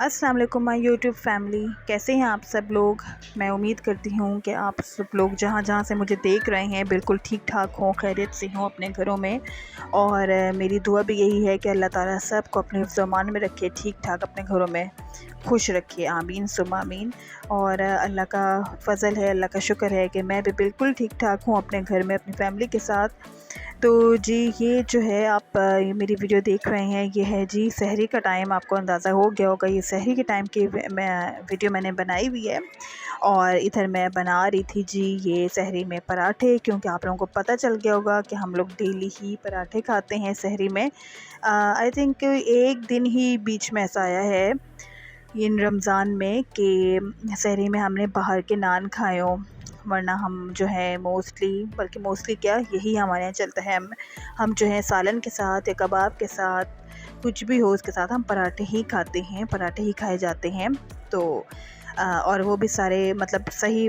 अस्सलाम वालेकुम my YouTube family, कैसे हैं आप सब लोग। मैं उम्मीद करती हूँ कि आप सब लोग जहाँ जहाँ से मुझे देख रहे हैं बिल्कुल ठीक ठाक हों, खैरियत से हों अपने घरों में। और मेरी दुआ भी यही है कि अल्लाह ताला सबको अपने हिफ्ज़-ओ-अमान में रखे, ठीक ठाक अपने घरों में खुश रखे। आमीन सुम्मा आमीन। और अल्लाह का फ़ज़ल है, अल्लाह का शुक्र है कि मैं भी बिल्कुल ठीक ठाक हूँ अपने घर में अपनी फ़ैमिली के साथ। तो जी, ये जो है आप ये मेरी वीडियो देख रहे हैं, ये है जी सहरी का टाइम। आपको अंदाज़ा हो गया होगा ये सहरी के टाइम की मैं वीडियो मैंने बनाई हुई है। और इधर मैं बना रही थी जी ये सहरी में पराठे, क्योंकि आप लोगों को पता चल गया होगा कि हम लोग डेली ही पराठे खाते हैं सहरी में। आई थिंक एक दिन ही बीच में ऐसा आया है इन रमज़ान में कि सहरी में हमने बाहर के नान खाए हों, वरना हम जो है मोस्टली, बल्कि मोस्टली क्या, यही हमारे यहाँ चलता है। हम जो है सालन के साथ या कबाब के साथ, कुछ भी हो उसके साथ हम पराठे ही खाते हैं, पराठे ही खाए जाते हैं। तो और वो भी सारे मतलब सही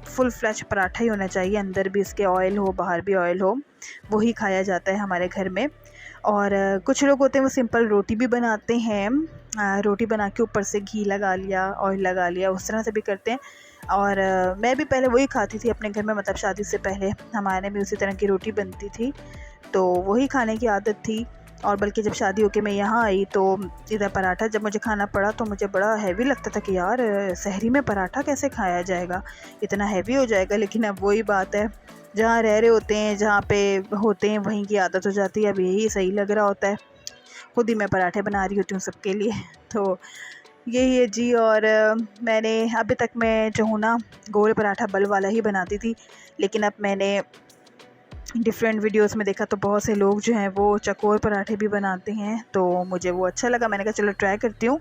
फुल फ्लैश पराठा ही होना चाहिए, अंदर भी इसके ऑयल हो बाहर भी ऑयल हो, वही खाया जाता है हमारे घर में। और कुछ लोग होते हैं वो सिंपल रोटी भी बनाते हैं, रोटी बना के ऊपर से घी लगा लिया, ऑयल लगा लिया, उस तरह से भी करते हैं। और मैं भी पहले वही खाती थी अपने घर में, मतलब शादी से पहले हमारे भी उसी तरह की रोटी बनती थी, तो वही खाने की आदत थी। और बल्कि जब शादी होके मैं यहाँ आई तो इधर पराठा जब मुझे खाना पड़ा तो मुझे बड़ा हैवी लगता था कि यार सहरी में पराठा कैसे खाया जाएगा, इतना हैवी हो जाएगा। लेकिन अब वही बात है, जहाँ रह रहे होते हैं, जहाँ पे होते हैं, वहीं की आदत हो जाती है। अब यही सही लग रहा होता है, खुद ही मैं पराठे बना रही होती हूँ सबके लिए। तो यही है जी। और मैंने अभी तक मैं जो हूँ ना गोल पराठा बल वाला ही बनाती थी, लेकिन अब मैंने डिफरेंट वीडियोस में देखा तो बहुत से लोग जो हैं वो चकोर पराठे भी बनाते हैं, तो मुझे वो अच्छा लगा। मैंने कहा चलो ट्राई करती हूँ।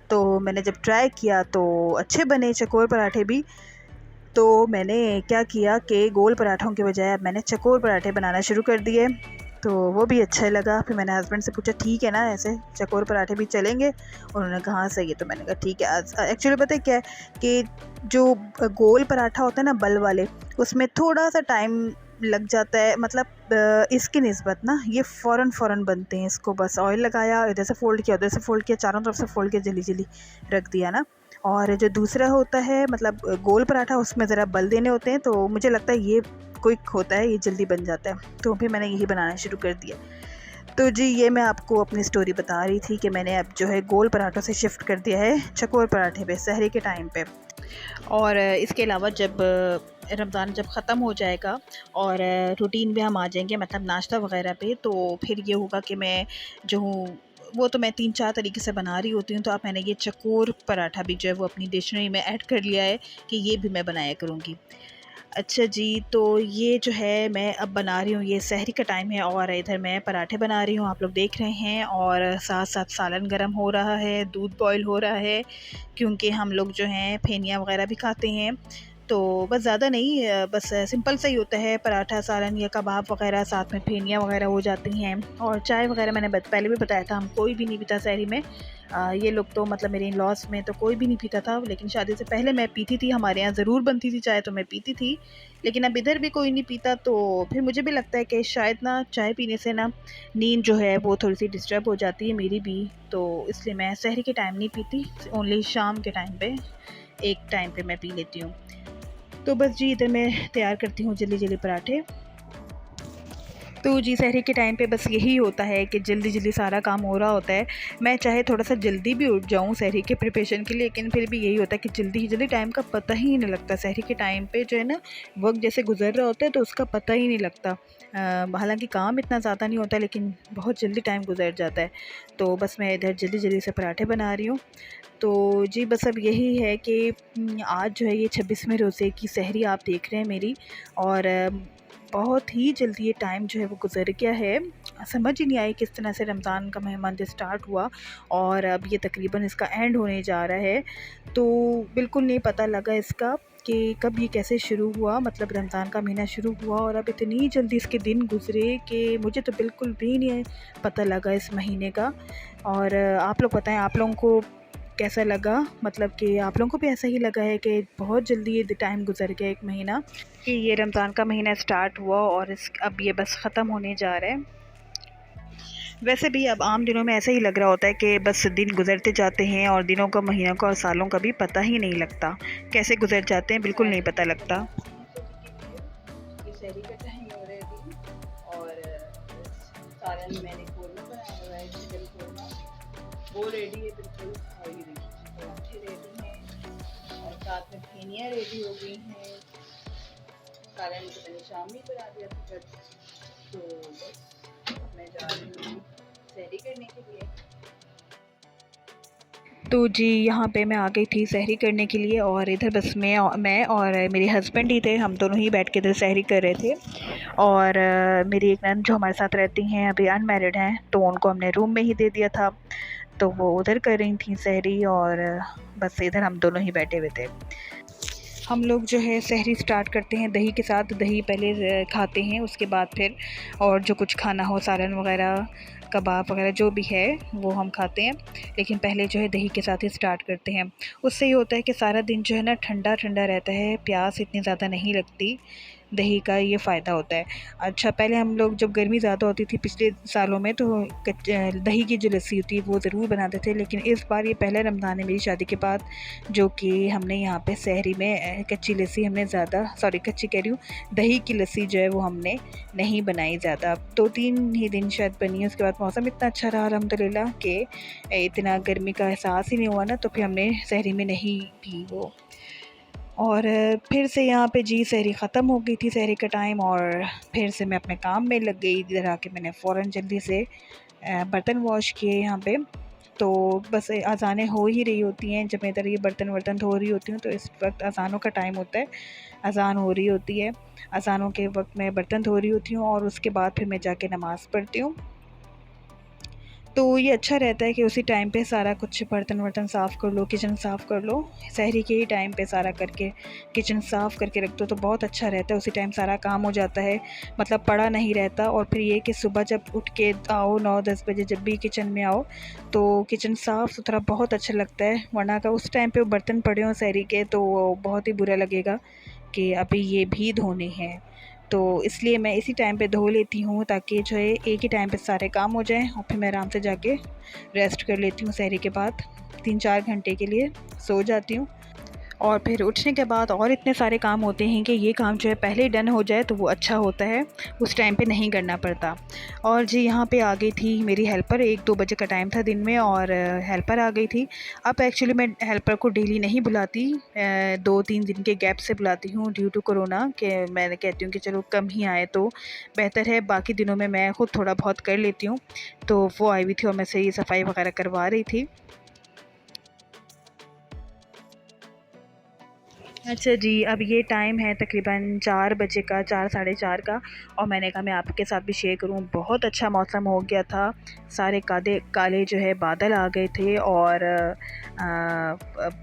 तो मैंने जब ट्राई किया तो अच्छे बने चकोर पराठे भी। तो मैंने क्या किया कि गोल पराठों के बजाय अब मैंने चकोर पराठे बनाना शुरू कर दिए, तो वो भी अच्छा लगा। फिर मैंने हस्बैंड से पूछा ठीक है ना, ऐसे चकोर पराठे भी चलेंगे। उन्होंने कहा हाँ सही है। तो मैंने कहा ठीक है। एक्चुअली पता है क्या है कि जो गोल पराठा होता है ना बल वाले, उसमें थोड़ा सा टाइम लग जाता है, मतलब इसकी निस्बत ना ये फ़ौरन बनते हैं। इसको बस ऑयल लगाया, इधर से फ़ोल्ड किया, उधर से फ़ोल्ड किया, चारों तरफ से फ़ोल्ड किया, जल्दी जल्दी रख दिया ना। और जो दूसरा होता है मतलब गोल पराठा, उसमें ज़रा बल देने होते हैं, तो मुझे लगता है ये क्विक होता है, ये जल्दी बन जाता है। तो फिर मैंने यही बनाना शुरू कर दिया। तो जी ये मैं आपको अपनी स्टोरी बता रही थी कि मैंने अब जो है गोल पराठों से शिफ्ट कर दिया है चकोर पराठे पे सहरी के टाइम पे। और इसके अलावा जब रमज़ान जब ख़त्म हो जाएगा और रूटीन में हम आ जाएंगे, मतलब नाश्ता वगैरह पे, तो फिर ये होगा कि मैं जो हूँ वो तो मैं 3-4 तरीके से बना रही होती हूँ। तो अब मैंने ये चकोर पराठा भी जो है वो अपनी डिक्शनरी में ऐड कर लिया है कि ये भी मैं बनाया करूँगी। अच्छा जी, तो ये जो है मैं अब बना रही हूँ, ये सहरी का टाइम है और इधर मैं पराठे बना रही हूँ, आप लोग देख रहे हैं। और साथ-साथ सालन गरम हो रहा है, दूध बॉयल हो रहा है, क्योंकि हम लोग जो हैं फेनिया वगैरह भी खाते हैं। तो बस ज़्यादा नहीं, बस सिंपल सा ही होता है पराठा, सालन या कबाब वगैरह, साथ में फेनिया वगैरह हो जाती हैं। और चाय वगैरह मैंने पहले भी बताया था, हम कोई भी नहीं पीता सहरी में। ये लोग तो मतलब मेरे इन-लॉज़ में तो कोई भी नहीं पीता था, लेकिन शादी से पहले मैं पीती थी, हमारे यहाँ ज़रूर बनती थी चाय तो मैं पीती थी। लेकिन अब इधर भी कोई नहीं पीता, तो फिर मुझे भी लगता है कि शायद ना चाय पीने से ना नींद जो है वो थोड़ी-सी डिस्टर्ब हो जाती है मेरी भी, तो इसलिए मैं सहरी के टाइम नहीं पीती, ओनली शाम के टाइम पे, एक टाइम पे मैं पी लेती हूँ। तो बस जी इधर मैं तैयार करती हूँ जल्दी-जल्दी पराठे। तो जी सहरी के टाइम पे बस यही होता है कि जल्दी-जल्दी सारा काम हो रहा होता है। मैं चाहे थोड़ा-सा जल्दी भी उठ जाऊँ सहरी के प्रिपरेशन के लिए, लेकिन फिर भी यही होता है कि जल्दी ही जल्दी, टाइम का पता ही नहीं लगता। सहरी के टाइम पे जो है ना वक़्त जैसे गुज़र रहा होता है तो उसका पता ही नहीं लगता। हालाँकि काम इतना ज़्यादा नहीं होता, लेकिन बहुत जल्दी टाइम गुज़र जाता है। तो बस मैं इधर जल्दी-जल्दी से पराठे बना रही हूँ। तो जी बस अब यही है कि आज जो है ये 26वें रोज़े की सहरी आप देख रहे हैं मेरी। और बहुत ही जल्दी ये टाइम जो है वो गुज़र गया है। समझ ही नहीं आई किस तरह से रमज़ान का मंथ स्टार्ट हुआ और अब ये तकरीबन इसका एंड होने जा रहा है। तो बिल्कुल नहीं पता लगा इसका कि कब ये कैसे शुरू हुआ, मतलब रमज़ान का महीना शुरू हुआ और अब इतनी जल्दी इसके दिन गुज़रे कि मुझे तो बिल्कुल भी नहीं पता लगा इस महीने का। और आप लोग बताएं, आप लोगों को कैसा लगा, मतलब कि आप लोगों को भी ऐसा ही लगा है कि बहुत जल्दी ये टाइम गुज़र गया, एक महीना, कि ये रमज़ान का महीना स्टार्ट हुआ और इस अब ये बस ख़त्म होने जा रहा है। वैसे भी अब आम दिनों में ऐसा ही लग रहा होता है कि बस दिन गुजरते जाते हैं और दिनों का, महीनों का और सालों का भी पता ही नहीं लगता, कैसे गुजर जाते हैं बिल्कुल नहीं पता लगता। ये शहरी का टाइम हो रहा है अभी, और सालन मैंने कोरमा बनाया हुआ है, चिकन कोरमा, वो रेडी है बिल्कुल। और ये देखिए पराठे रेडी हैं और साथ में फेनियाँ रेडी हो गई हैं। सालन को मैंने शाम में बना दिया था, तो बस मैं जा रही हूँ सहरी करने के लिए। तो जी यहाँ पे मैं आ गई थी सहरी करने के लिए, और इधर बस मैं और मेरे हस्बैंड ही थे, हम दोनों ही बैठ के इधर सहरी कर रहे थे। और मेरी एक नंद जो हमारे साथ रहती हैं अभी अनमैरिड हैं, तो उनको हमने रूम में ही दे दिया था, तो वो उधर कर रही थी सहरी, और बस इधर हम दोनों ही बैठे हुए थे। हम लोग जो है सहरी स्टार्ट करते हैं दही के साथ, दही पहले खाते हैं, उसके बाद फिर और जो कुछ खाना हो, सालन वगैरह, कबाब वगैरह जो भी है वो हम खाते हैं, लेकिन पहले जो है दही के साथ ही स्टार्ट करते हैं। उससे ये होता है कि सारा दिन जो है ना ठंडा ठंडा रहता है, प्यास इतनी ज़्यादा नहीं लगती, दही का ये फ़ायदा होता है। अच्छा, पहले हम लोग जब गर्मी ज़्यादा होती थी पिछले सालों में, तो दही की जो लस्सी होती है वो ज़रूर बनाते थे, लेकिन इस बार ये पहला रमज़ान है मेरी शादी के बाद जो कि हमने यहाँ पे सहरी में कच्ची लस्सी हमने ज़्यादा, सॉरी कच्ची कह रही हूँ, दही की लस्सी जो है वो हमने नहीं बनाई ज़्यादा, 2-3 ही दिन शायद बनी। उसके बाद मौसम इतना अच्छा रहा अल्हम्दुलिल्लाह कि इतना गर्मी का एहसास ही नहीं हुआ ना, तो फिर हमने सहरी में नहीं पी वो। और फिर से यहाँ पे जी सहरी ख़त्म हो गई थी, सहरी का टाइम, और फिर से मैं अपने काम में लग गई। इधर आके मैंने फ़ौरन जल्दी से बर्तन वॉश किए यहाँ पे। तो बस अज़ानें हो ही रही होती हैं, जब मैं इधर ये बर्तन वर्तन धो रही होती हूँ, तो इस वक्त अज़ानों का टाइम होता है, अज़ान हो रही होती है, अज़ानों के वक्त मैं बर्तन धो रही होती हूँ, और उसके बाद फिर मैं जाके नमाज़ पढ़ती हूँ। तो ये अच्छा रहता है कि उसी टाइम पे सारा कुछ बर्तन वर्तन साफ़ कर लो, किचन साफ़ कर लो, सहरी के ही टाइम पे सारा करके किचन साफ़ करके रख दो तो बहुत अच्छा रहता है, उसी टाइम सारा काम हो जाता है, मतलब पड़ा नहीं रहता। और फिर ये कि सुबह जब उठ के आओ 9-10 बजे जब भी किचन में आओ, तो किचन साफ़ सुथरा बहुत अच्छा लगता है, वरना का उस टाइम पे बर्तन पड़े हों सहरी के तो बहुत ही बुरा लगेगा कि अभी ये भी धोने हैं। तो इसलिए मैं इसी टाइम पे धो लेती हूँ, ताकि जो है एक ही टाइम पे सारे काम हो जाएं, और फिर मैं आराम से जाके रेस्ट कर लेती हूँ, सहरी के बाद 3-4 घंटे के लिए सो जाती हूँ। और फिर उठने के बाद और इतने सारे काम होते हैं कि ये काम जो है पहले ही डन हो जाए तो वो अच्छा होता है, उस टाइम पे नहीं करना पड़ता। और जी यहाँ पे आ गई थी मेरी हेल्पर, 1-2 बजे का टाइम था दिन में, और हेल्पर आ गई थी। अब एक्चुअली मैं हेल्पर को डेली नहीं बुलाती, 2-3 दिन के गैप से बुलाती हूँ ड्यू टू कोरोना, कि मैं कहती हूँ कि चलो कम ही आए तो बेहतर है, बाकी दिनों में मैं ख़ुद थोड़ा बहुत कर लेती हूँ। तो वो आई हुई थी और मैं से ही सफाई वगैरह करवा रही थी। अच्छा जी, अब ये टाइम है तकरीबन 4 बजे का, 4 साढ़े 4 का, और मैंने कहा मैं आपके साथ भी शेयर करूं। बहुत अच्छा मौसम हो गया था, सारे काले काले जो है बादल आ गए थे, और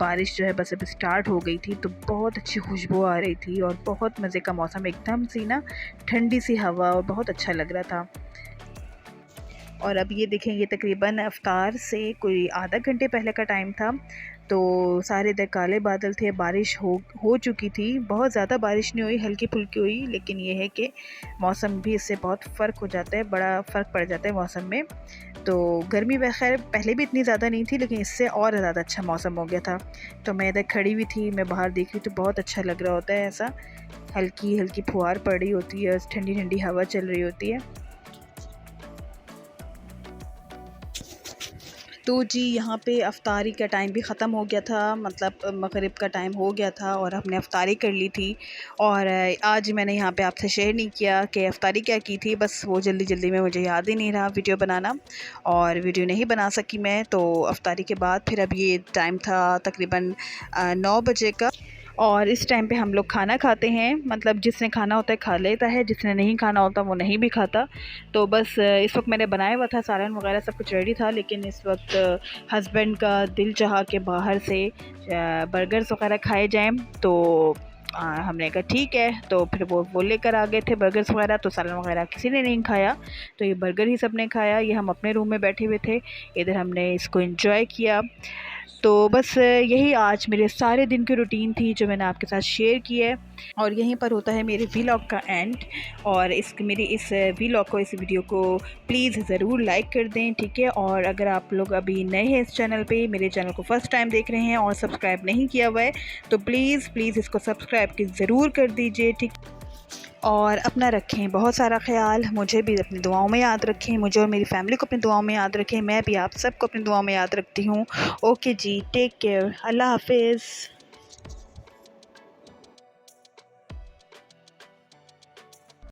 बारिश जो है बस अब स्टार्ट हो गई थी, तो बहुत अच्छी खुशबू आ रही थी और बहुत मज़े का मौसम, एकदम सी ना ठंडी सी हवा, और बहुत अच्छा लग रहा था। और अब ये देखें, ये तकरीबन इफ्तार से कोई आधा घंटे पहले का टाइम था, तो सारे इधर काले बादल थे, बारिश हो चुकी थी, बहुत ज़्यादा बारिश नहीं हुई, हल्की फुल्की हुई, लेकिन ये है कि मौसम भी इससे बहुत फ़र्क हो जाता है, बड़ा फ़र्क पड़ जाता है मौसम में। तो गर्मी खैर पहले भी इतनी ज़्यादा नहीं थी, लेकिन इससे और ज़्यादा अच्छा मौसम हो गया था। तो मैं इधर खड़ी हुई थी, मैं बाहर देख रही, तो बहुत अच्छा लग रहा होता है, ऐसा हल्की हल्की फुहार पड़ रही होती है, ठंडी ठंडी हवा चल रही होती है। तो जी यहाँ पे अफ्तारी का टाइम भी ख़त्म हो गया था, मतलब मग़रिब का टाइम हो गया था, और हमने अफ्तारी कर ली थी। और आज मैंने यहाँ पे आपसे शेयर नहीं किया कि अफ्तारी क्या की थी, बस वो जल्दी जल्दी में मुझे याद ही नहीं रहा वीडियो बनाना, और वीडियो नहीं बना सकी मैं। तो अफ्तारी के बाद फिर अब ये टाइम था तकरीबन 9 बजे का, और इस टाइम पे हम लोग खाना खाते हैं, मतलब जिसने खाना होता है खा लेता है, जिसने नहीं खाना होता वो नहीं भी खाता। तो बस इस वक्त मैंने बनाया हुआ था, सालन वगैरह सब कुछ रेडी था, लेकिन इस वक्त हस्बैंड का दिल चाहा कि बाहर से बर्गर्स वगैरह खाए जाएं, तो हमने कहा ठीक है, तो फिर वो लेकर आ गए थे बर्गर्स वगैरह, तो सालन वगैरह किसी ने नहीं खाया, तो ये बर्गर ही सब ने खाया। ये हम अपने रूम में बैठे हुए थे, इधर हमने इसको एंजॉय किया। तो बस यही आज मेरे सारे दिन की रूटीन थी जो मैंने आपके साथ शेयर की है। और यहीं पर होता है मेरे वीलॉग का एंड। और मेरी इस वीलॉग को, इस वीडियो को प्लीज़ ज़रूर लाइक कर दें, ठीक है। और अगर आप लोग अभी नए हैं इस चैनल पे, मेरे चैनल को फ़र्स्ट टाइम देख रहे हैं और सब्सक्राइब नहीं किया हुआ है, तो प्लीज़ इसको सब्सक्राइब की ज़रूर कर दीजिए, ठीक। और अपना रखें बहुत सारा ख्याल, मुझे भी अपनी दुआओं में याद रखें, मुझे और मेरी फैमिली को अपनी दुआओं में याद रखें, मैं भी आप सबको अपनी दुआओं में याद रखती हूँ। ओके जी, टेक केयर, अल्लाह हाफिज़।